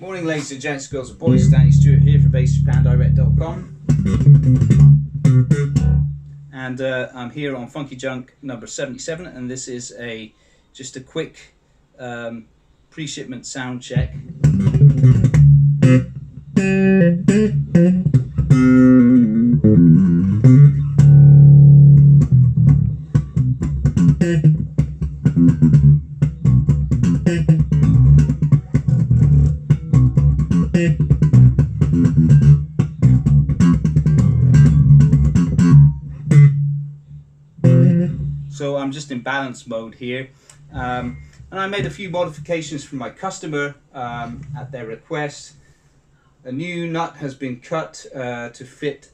Morning, ladies and gents, girls and boys. Danny Stewart here for bassplayer.com, and I'm here on Funky Junk number 77, and this is just a quick pre-shipment sound check. So I'm just in balance mode here, and I made a few modifications for my customer at their request. A new nut has been cut to fit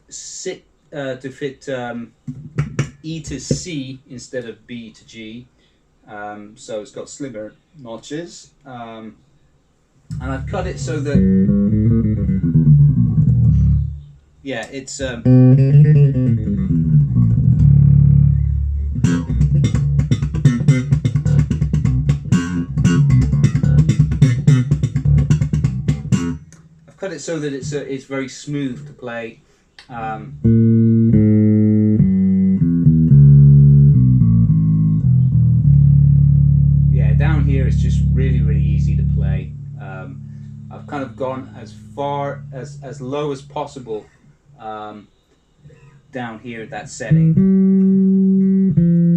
E to C instead of B to G, so it's got slimmer notches, and I've cut it so that it's cut it so that it's very smooth to play. Down here it's just really easy to play. I've kind of gone as far as low as possible down here at that setting.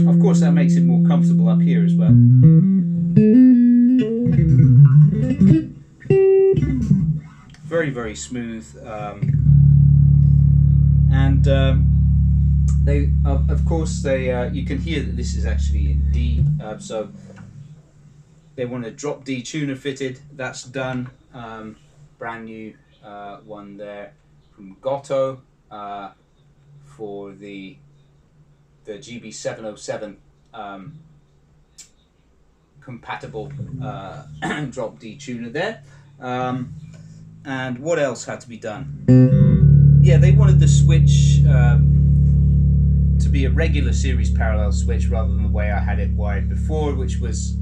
Of course that makes it more comfortable up here as well. Very smooth, and they of course you can hear that this is actually in D, so they want a drop D tuner fitted. That's done. Brand new one there from Gotto for the GB707 compatible drop D tuner there. And what else had to be done? They wanted the switch to be a regular series parallel switch rather than the way I had it wired before, which was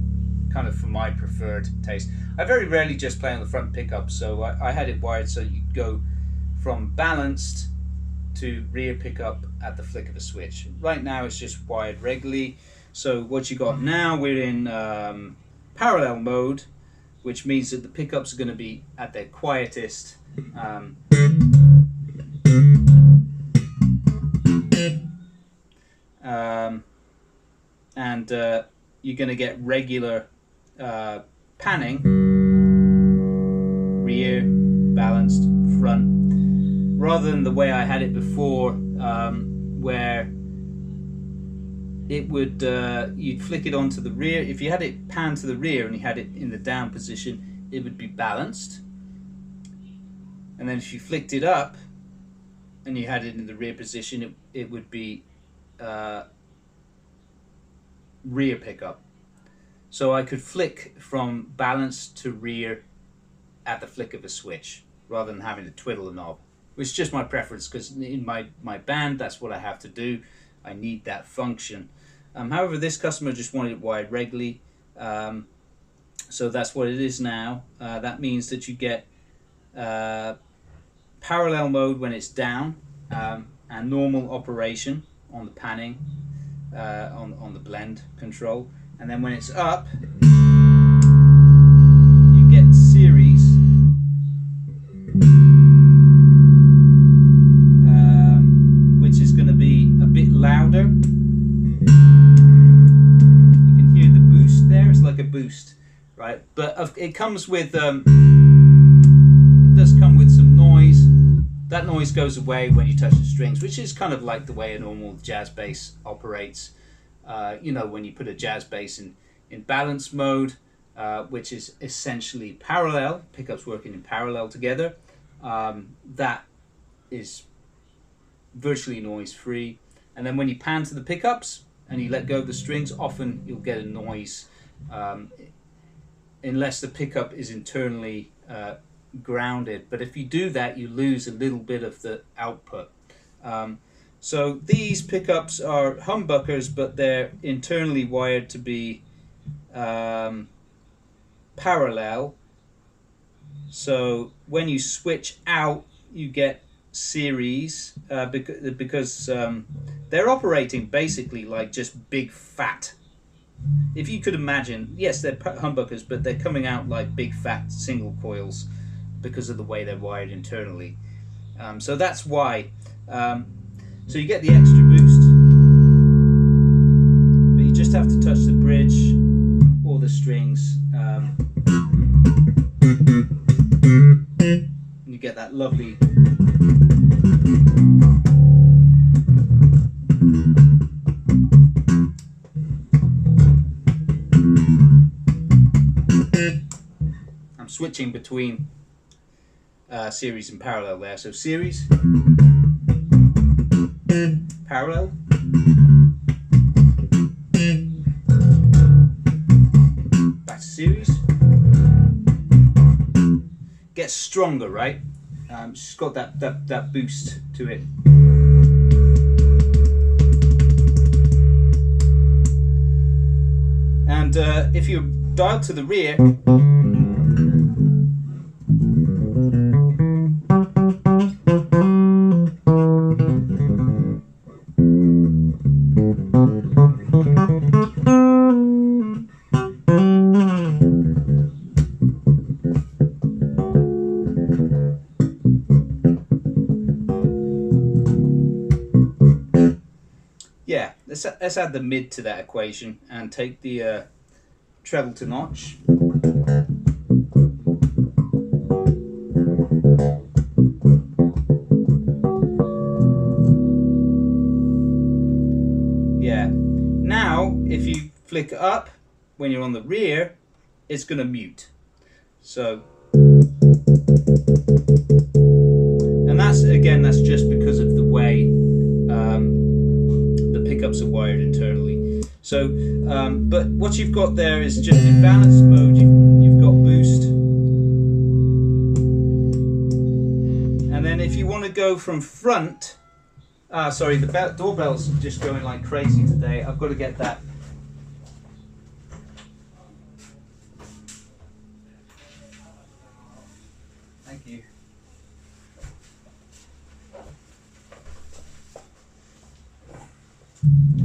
kind of for my preferred taste. I very rarely just play on the front pickup, so I had it wired so you go from balanced to rear pickup at the flick of a switch. Right now it's just wired regularly. So what you got now, we're in parallel mode, which means that the pickups are going to be at their quietest. And you're going to get regular panning, rear, balanced, front, rather than the way I had it before, where it would you'd flick it onto the rear. If you had it pan to the rear and you had it in the down position, it would be balanced, and then if you flicked it up and you had it in the rear position, it would be rear pickup. So I could flick from balance to rear at the flick of a switch rather than having to twiddle the knob, which is just my preference, because in my band that's what I have to do. I need that function. However, this customer just wanted it wired regularly, so that's what it is now. That means that you get parallel mode when it's down, and normal operation on the panning, on the blend control, and then when it's up you get series, which is going to be a bit louder. You can hear the boost there. It's like a boost, right? But it comes with it does come with some noise. That noise goes away when you touch the strings, which is kind of like the way a normal jazz bass operates. When you put a jazz bass in balance mode, which is essentially parallel, pickups working in parallel together, that is virtually noise free. And then when you pan to the pickups and you let go of the strings, often you'll get a noise, unless the pickup is internally grounded. But if you do that, you lose a little bit of the output. So these pickups are humbuckers, but they're internally wired to be parallel, So when you switch out, you get series because they're operating basically like just big fat. If you could imagine, yes, they're humbuckers, but they're coming out like big fat single coils because of the way they're wired internally. So that's why. So you get the extra boost, but you just have to touch the bridge or the strings. And you get that lovely I'm switching between series and parallel there. So series, parallel, back to series. Gets stronger, right? It's got that boost to it. And if you dial to the rear, yeah, let's add the mid to that equation and take the treble to notch. Yeah. Now, if you flick up when you're on the rear, it's going to mute. So, and that's just because of the way the pickups are wired internally. So, but what you've got there is just in balance mode. You've got boost, and then if you want to go from front. Sorry, the doorbell's just going like crazy today. I've got to get that. Thank you.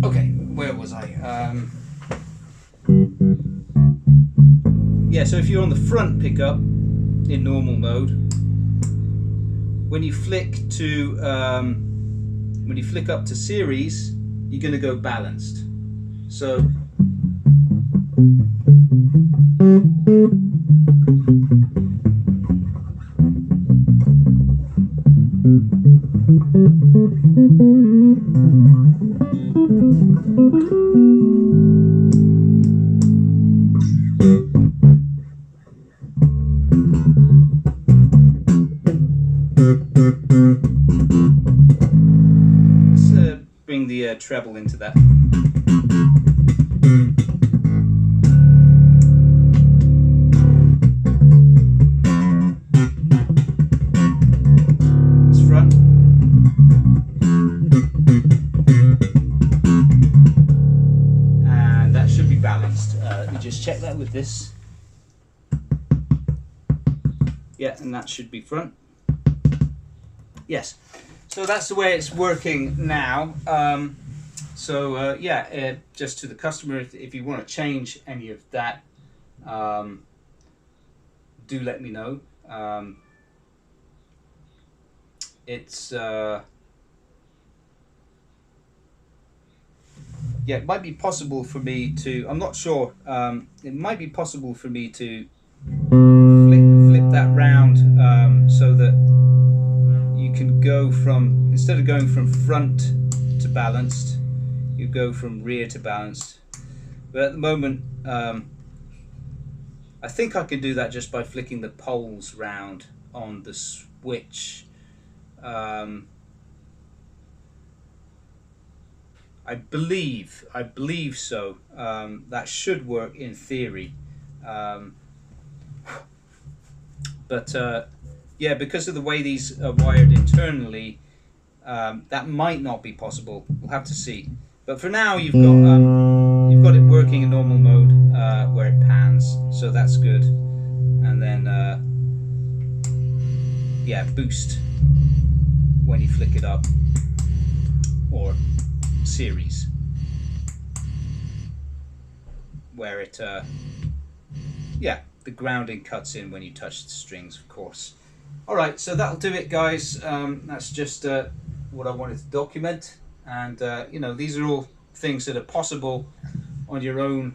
Okay, where was I? Yeah, so if you're on the front pickup in normal mode, when you flick up to series, you're going to go balanced. So bring the treble into that. It's front. And that should be balanced. Let me just check that with this. Yeah, and that should be front. Yes. So that's the way it's working now. Yeah, just to the customer, if you want to change any of that, do let me know. Yeah, it might be possible for me to, I'm not sure, it might be possible for me to flip that round so that you can go from, instead of going from front to balanced, you go from rear to balanced. But at the moment, I think I can do that just by flicking the poles round on the switch. I believe so. That should work in theory. Yeah, because of the way these are wired internally, that might not be possible. We'll have to see. But for now, you've got it working in normal mode where it pans, so that's good. And then yeah, boost when you flick it up, or series, where it yeah, the grounding cuts in when you touch the strings, of course. Alright, so that'll do it, guys. That's just what I wanted to document, and you know, these are all things that are possible on your own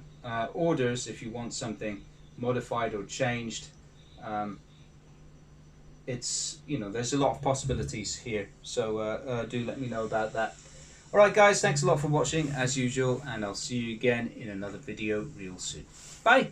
orders if you want something modified or changed. It's, you know, there's a lot of possibilities here, so do let me know about that. Alright guys, thanks a lot for watching as usual, and I'll see you again in another video real soon. Bye!